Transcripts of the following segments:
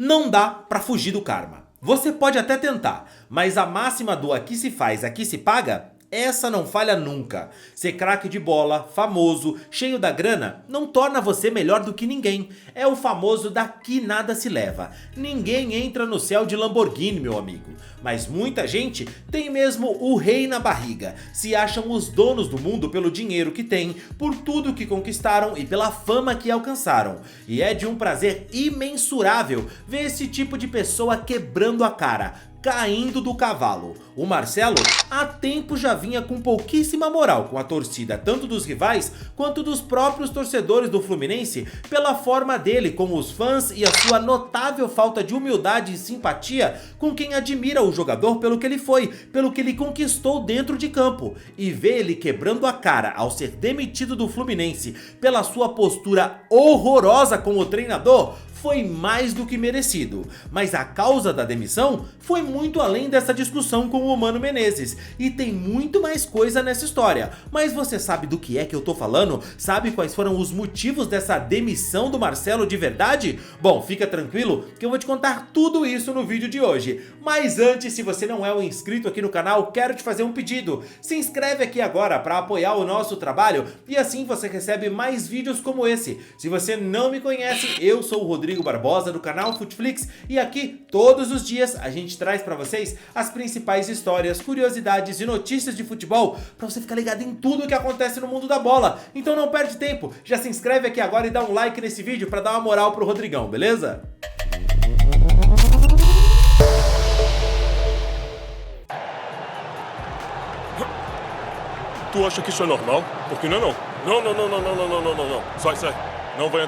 Não dá pra fugir do karma. Você pode até tentar, mas a máxima do aqui se faz, aqui se paga, essa não falha nunca. Ser craque de bola, famoso, cheio da grana, não torna você melhor do que ninguém. É o famoso daqui nada se leva. Ninguém entra no céu de Lamborghini, meu amigo. Mas muita gente tem mesmo o rei na barriga. Se acham os donos do mundo pelo dinheiro que têm, por tudo que conquistaram e pela fama que alcançaram. E é de um prazer imensurável ver esse tipo de pessoa quebrando a cara, caindo do cavalo. O Marcelo há tempo já vinha com pouquíssima moral com a torcida, tanto dos rivais quanto dos próprios torcedores do Fluminense, pela forma dele com os fãs e a sua notável falta de humildade e simpatia com quem admira o jogador pelo que ele foi, pelo que ele conquistou dentro de campo. E ver ele quebrando a cara ao ser demitido do Fluminense pela sua postura horrorosa com o treinador foi mais do que merecido, mas a causa da demissão foi muito além dessa discussão com o Mano Menezes, e tem muito mais coisa nessa história. Mas você sabe do que é que eu tô falando? Sabe quais foram os motivos dessa demissão do Marcelo de verdade? Bom, fica tranquilo que eu vou te contar tudo isso no vídeo de hoje. Mas antes, se você não é um inscrito aqui no canal, quero te fazer um pedido. Se inscreve aqui agora para apoiar o nosso trabalho e assim você recebe mais vídeos como esse. Se você não me conhece, eu sou o Rodrigo Barbosa do canal Futflix e aqui todos os dias a gente traz pra vocês as principais histórias, curiosidades e notícias de futebol pra você ficar ligado em tudo o que acontece no mundo da bola. Então não perde tempo, já se inscreve aqui agora e dá um like nesse vídeo pra dar uma moral pro Rodrigão, beleza? Tu acha que isso é normal? Porque não é não. Não. Sai. Não vai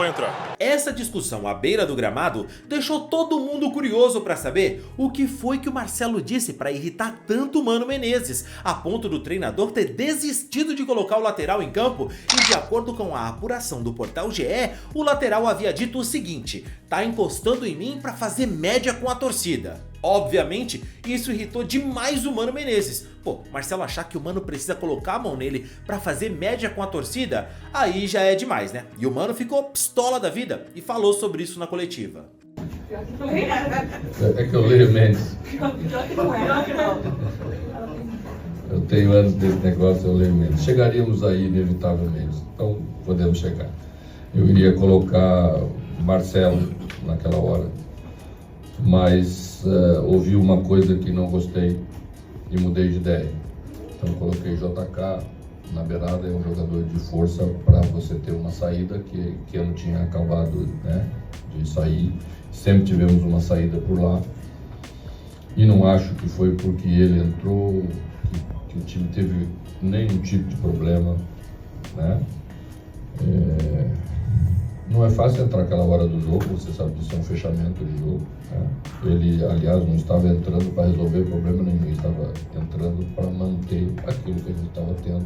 entrar. Essa discussão à beira do gramado deixou todo mundo curioso para saber o que foi que o Marcelo disse para irritar tanto o Mano Menezes, a ponto do treinador ter desistido de colocar o lateral em campo. E de acordo com a apuração do portal GE, o lateral havia dito o seguinte: tá encostando em mim para fazer média com a torcida. Obviamente, isso irritou demais o Mano Menezes. Pô, Marcelo achar que o Mano precisa colocar a mão nele pra fazer média com a torcida, aí já é demais, né? E o Mano ficou pistola da vida e falou sobre isso na coletiva. É que eu leio menos. Eu tenho anos desse negócio, eu leio menos. Chegaríamos aí inevitavelmente, então podemos chegar. Eu iria colocar o Marcelo naquela hora, mas ouvi uma coisa que não gostei e mudei de ideia. Então coloquei JK na beirada, é um jogador de força para você ter uma saída que eu não tinha acabado, né, de sair. Sempre tivemos uma saída por lá e não acho que foi porque ele entrou que o time teve nenhum tipo de problema, né? Não é fácil entrar aquela hora do jogo, você sabe disso, é um fechamento de jogo, né? Ele, aliás, não estava entrando para resolver problema nenhum, ele estava entrando para manter aquilo que a gente estava tendo.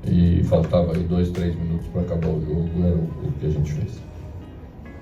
E faltava aí 2, 3 minutos para acabar o jogo, era o que a gente fez.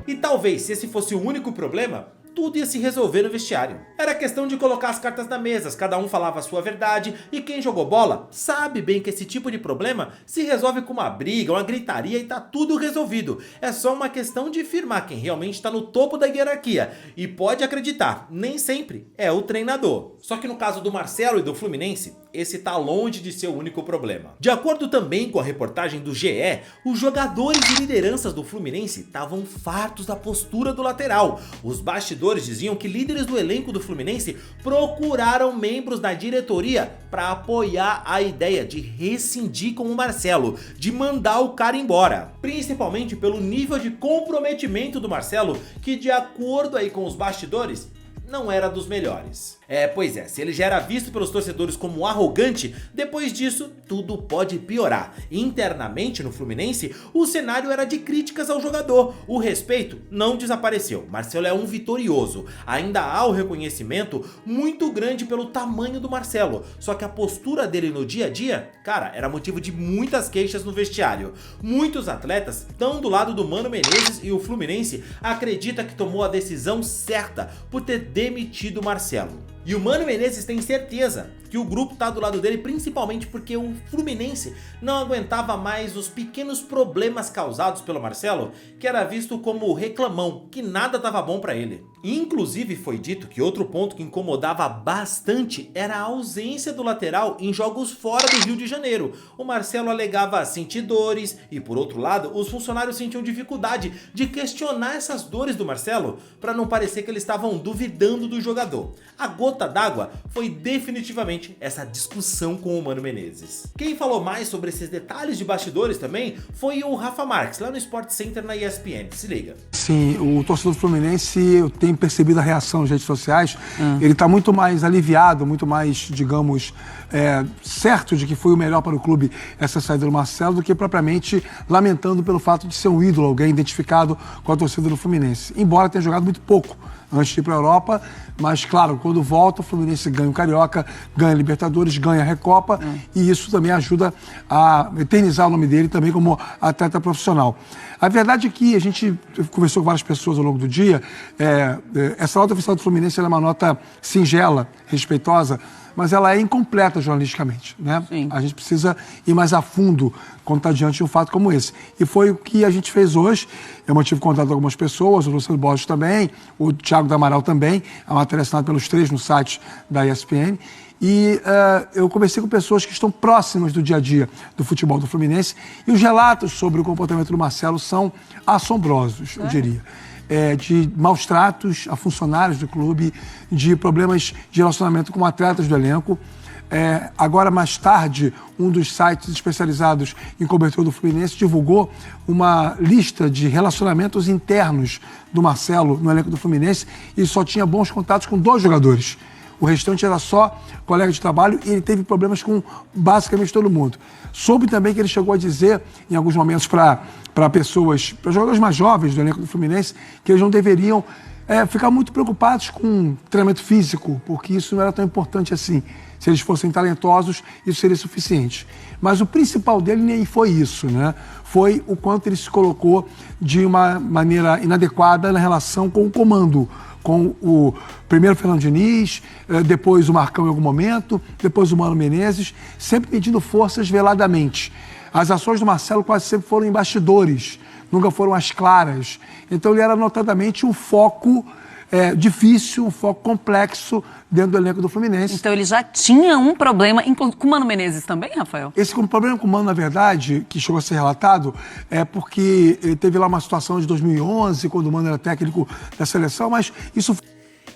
E talvez, se esse fosse o único problema, tudo ia se resolver no vestiário. Era questão de colocar as cartas na mesa, cada um falava a sua verdade, e quem jogou bola sabe bem que esse tipo de problema se resolve com uma briga, uma gritaria e tá tudo resolvido. É só uma questão de firmar quem realmente está no topo da hierarquia. E pode acreditar, nem sempre é o treinador. Só que no caso do Marcelo e do Fluminense, esse tá longe de ser o único problema. De acordo também com a reportagem do GE, os jogadores e lideranças do Fluminense estavam fartos da postura do lateral. Os bastidores diziam que líderes do elenco do Fluminense procuraram membros da diretoria para apoiar a ideia de rescindir com o Marcelo, de mandar o cara embora. Principalmente pelo nível de comprometimento do Marcelo, que de acordo aí com os bastidores, não era dos melhores. Pois é, se ele já era visto pelos torcedores como arrogante, depois disso tudo pode piorar. Internamente no Fluminense, o cenário era de críticas ao jogador. O respeito não desapareceu. Marcelo é um vitorioso. Ainda há o reconhecimento muito grande pelo tamanho do Marcelo. Só que a postura dele no dia a dia, cara, era motivo de muitas queixas no vestiário. Muitos atletas estão do lado do Mano Menezes e o Fluminense acredita que tomou a decisão certa por ter demitido o Marcelo. E o Mano Menezes tem certeza que o grupo tá do lado dele, principalmente porque o Fluminense não aguentava mais os pequenos problemas causados pelo Marcelo, que era visto como reclamão, que nada tava bom pra ele. Inclusive foi dito que outro ponto que incomodava bastante era a ausência do lateral em jogos fora do Rio de Janeiro. O Marcelo alegava sentir dores e, por outro lado, os funcionários sentiam dificuldade de questionar essas dores do Marcelo para não parecer que eles estavam duvidando do jogador. A gota d'água foi definitivamente essa discussão com o Mano Menezes. Quem falou mais sobre esses detalhes de bastidores também foi o Rafa Marques, lá no Sport Center na ESPN. Se liga. Sim, o torcedor do Fluminense, eu tenho percebido a reação nas redes sociais, ele está muito mais aliviado, muito mais, digamos, certo de que foi o melhor para o clube essa saída do Marcelo, do que propriamente lamentando pelo fato de ser um ídolo, alguém identificado com a torcida do Fluminense. Embora tenha jogado muito pouco antes de ir para a Europa, mas claro, quando volta o Fluminense ganha o Carioca, ganha a Libertadores, ganha a Recopa e isso também ajuda a eternizar o nome dele também como atleta profissional. A verdade é que a gente conversou com várias pessoas ao longo do dia, essa nota oficial do Fluminense é uma nota singela, respeitosa, mas ela é incompleta jornalisticamente, né? Sim. A gente precisa ir mais a fundo quando está diante de um fato como esse. E foi o que a gente fez hoje. Eu mantive contato com algumas pessoas, o Luciano Borges também, o Thiago D'Amaral também, a matéria assinada pelos três no site da ESPN. E eu conversei com pessoas que estão próximas do dia a dia do futebol do Fluminense e os relatos sobre o comportamento do Marcelo são assombrosos, eu diria. De maus tratos a funcionários do clube, de problemas de relacionamento com atletas do elenco. Agora, mais tarde, um dos sites especializados em cobertura do Fluminense divulgou uma lista de relacionamentos internos do Marcelo no elenco do Fluminense e só tinha bons contatos com 2 jogadores. O restante era só colega de trabalho e ele teve problemas com basicamente todo mundo. Soube também que ele chegou a dizer, em alguns momentos, para jogadores mais jovens do elenco do Fluminense, que eles não deveriam ficar muito preocupados com treinamento físico, porque isso não era tão importante assim. Se eles fossem talentosos, isso seria suficiente. Mas o principal dele nem foi isso, né? Foi o quanto ele se colocou de uma maneira inadequada na relação com o comando, com o primeiro Fernando Diniz, depois o Marcão em algum momento, depois o Mano Menezes, sempre medindo forças veladamente. As ações do Marcelo quase sempre foram em bastidores, nunca foram as claras. Então ele era notadamente um foco difícil, um foco complexo dentro do elenco do Fluminense. Então ele já tinha um problema com o Mano Menezes também, Rafael? Esse problema com o Mano, na verdade, que chegou a ser relatado, é porque teve lá uma situação de 2011, quando o Mano era técnico da seleção, mas isso...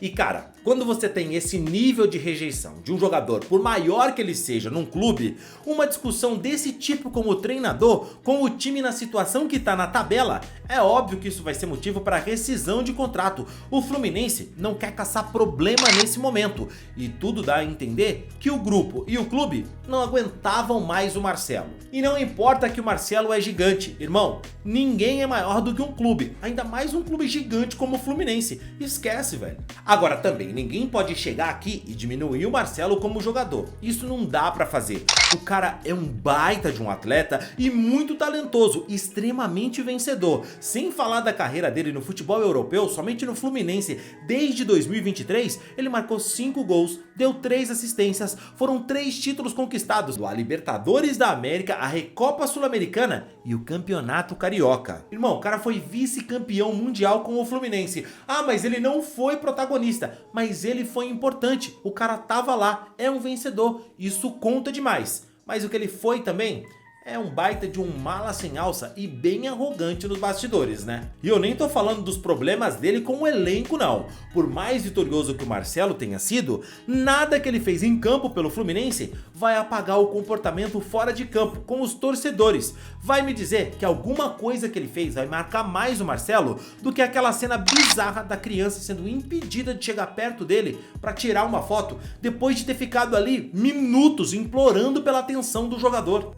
E cara, quando você tem esse nível de rejeição de um jogador, por maior que ele seja num clube, uma discussão desse tipo com o treinador, com o time na situação que tá na tabela, é óbvio que isso vai ser motivo para rescisão de contrato. O Fluminense não quer caçar problema nesse momento e tudo dá a entender que o grupo e o clube não aguentavam mais o Marcelo. E não importa que o Marcelo é gigante, irmão, ninguém é maior do que um clube, ainda mais um clube gigante como o Fluminense. Esquece, velho. Agora também, ninguém pode chegar aqui e diminuir o Marcelo como jogador. Isso não dá pra fazer. O cara é um baita de um atleta e muito talentoso, extremamente vencedor. Sem falar da carreira dele no futebol europeu, somente no Fluminense, desde 2023, ele marcou 5 gols, deu 3 assistências, foram 3 títulos conquistados, a Libertadores da América, a Recopa Sul-Americana e o Campeonato Carioca. Irmão, o cara foi vice-campeão mundial com o Fluminense. Ah, mas ele não foi protagonista, mas ele foi importante, o cara tava lá, é um vencedor, isso conta demais. Mas o que ele foi também é um baita de um mala sem alça e bem arrogante nos bastidores, né? E eu nem tô falando dos problemas dele com o elenco não. Por mais vitorioso que o Marcelo tenha sido, nada que ele fez em campo pelo Fluminense vai apagar o comportamento fora de campo com os torcedores. Vai me dizer que alguma coisa que ele fez vai marcar mais o Marcelo do que aquela cena bizarra da criança sendo impedida de chegar perto dele para tirar uma foto depois de ter ficado ali minutos implorando pela atenção do jogador.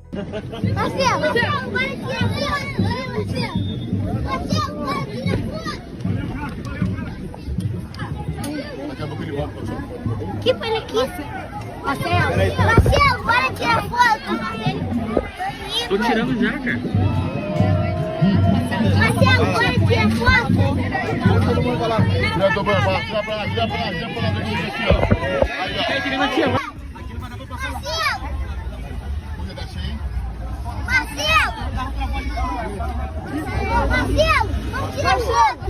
Marcelo, agora tira a foto! Marcelo, agora tira a foto! Que foi ele aqui? Marcelo, bora tirar a foto! Tô tirando já, cara. Marcelo, bora tirar a foto! Todo mundo vai lá. Tira pra lá. Marcelo, vamos tirar o jogo.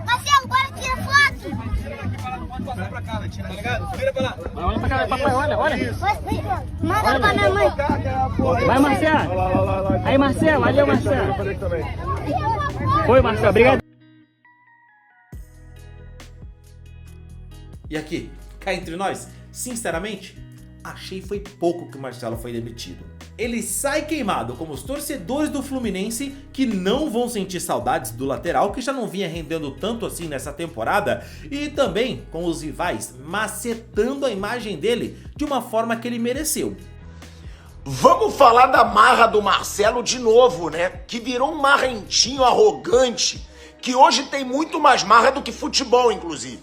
Marcelo, bora tirar foto. Vai pra cá, tá ligado? Vira pra lá. Olha pra cá, papai, olha. Manda pra minha mãe. Vai, Marcelo. Aí, Marcelo, ali é o Marcelo. Foi, Marcelo, obrigado. E aqui, cá entre nós, sinceramente, achei foi pouco que o Marcelo foi demitido. Ele sai queimado como os torcedores do Fluminense, que não vão sentir saudades do lateral, que já não vinha rendendo tanto assim nessa temporada, e também com os rivais macetando a imagem dele de uma forma que ele mereceu. Vamos falar da marra do Marcelo de novo, né? Que virou um marrentinho arrogante, que hoje tem muito mais marra do que futebol, inclusive.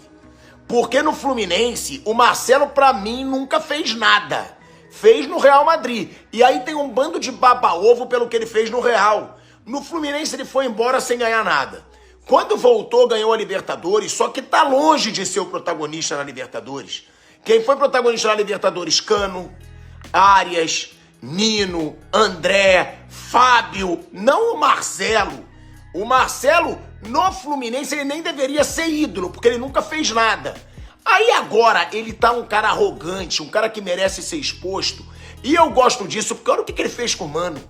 Porque no Fluminense, o Marcelo, pra mim, nunca fez nada. Fez no Real Madrid. E aí tem um bando de baba-ovo pelo que ele fez no Real. No Fluminense ele foi embora sem ganhar nada. Quando voltou, ganhou a Libertadores, só que tá longe de ser o protagonista na Libertadores. Quem foi protagonista na Libertadores? Cano, Arias, Nino, André, Fábio, não o Marcelo. O Marcelo, no Fluminense, ele nem deveria ser ídolo, porque ele nunca fez nada. Aí agora ele tá um cara arrogante, um cara que merece ser exposto. E eu gosto disso, porque olha o que ele fez com o Mano.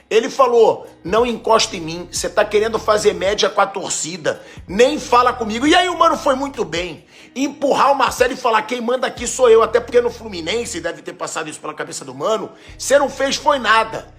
Ele falou, não encosta em mim, você tá querendo fazer média com a torcida, nem fala comigo. E aí o Mano foi muito bem. Empurrar o Marcelo e falar, quem manda aqui sou eu, até porque no Fluminense, deve ter passado isso pela cabeça do Mano, você não fez foi nada.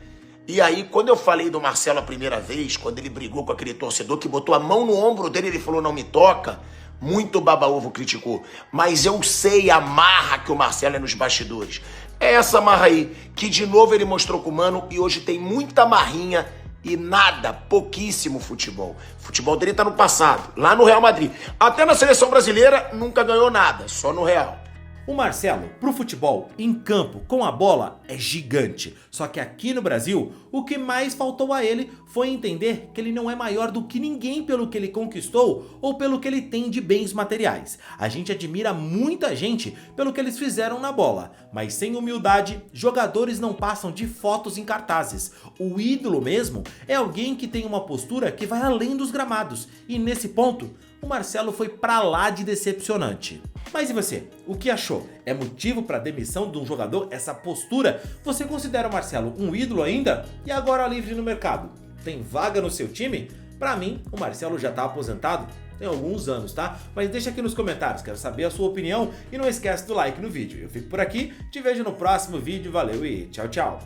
E aí, quando eu falei do Marcelo a primeira vez, quando ele brigou com aquele torcedor que botou a mão no ombro dele, ele falou, não me toca, muito baba-ovo criticou. Mas eu sei a marra que o Marcelo é nos bastidores. É essa marra aí, que de novo ele mostrou com o Mano e hoje tem muita marrinha e nada, pouquíssimo futebol. O futebol dele tá no passado, lá no Real Madrid. Até na seleção brasileira nunca ganhou nada, só no Real. O Marcelo, pro futebol, em campo, com a bola, é gigante. Só que aqui no Brasil, o que mais faltou a ele foi entender que ele não é maior do que ninguém pelo que ele conquistou ou pelo que ele tem de bens materiais. A gente admira muita gente pelo que eles fizeram na bola, mas sem humildade, jogadores não passam de fotos em cartazes. O ídolo mesmo é alguém que tem uma postura que vai além dos gramados. E nesse ponto, o Marcelo foi pra lá de decepcionante. Mas e você? O que achou? É motivo para demissão de um jogador essa postura? Você considera o Marcelo um ídolo ainda? E agora livre no mercado? Tem vaga no seu time? Pra mim, o Marcelo já tá aposentado tem alguns anos, tá? Mas deixa aqui nos comentários, quero saber a sua opinião e não esquece do like no vídeo. Eu fico por aqui, te vejo no próximo vídeo, valeu e tchau, tchau!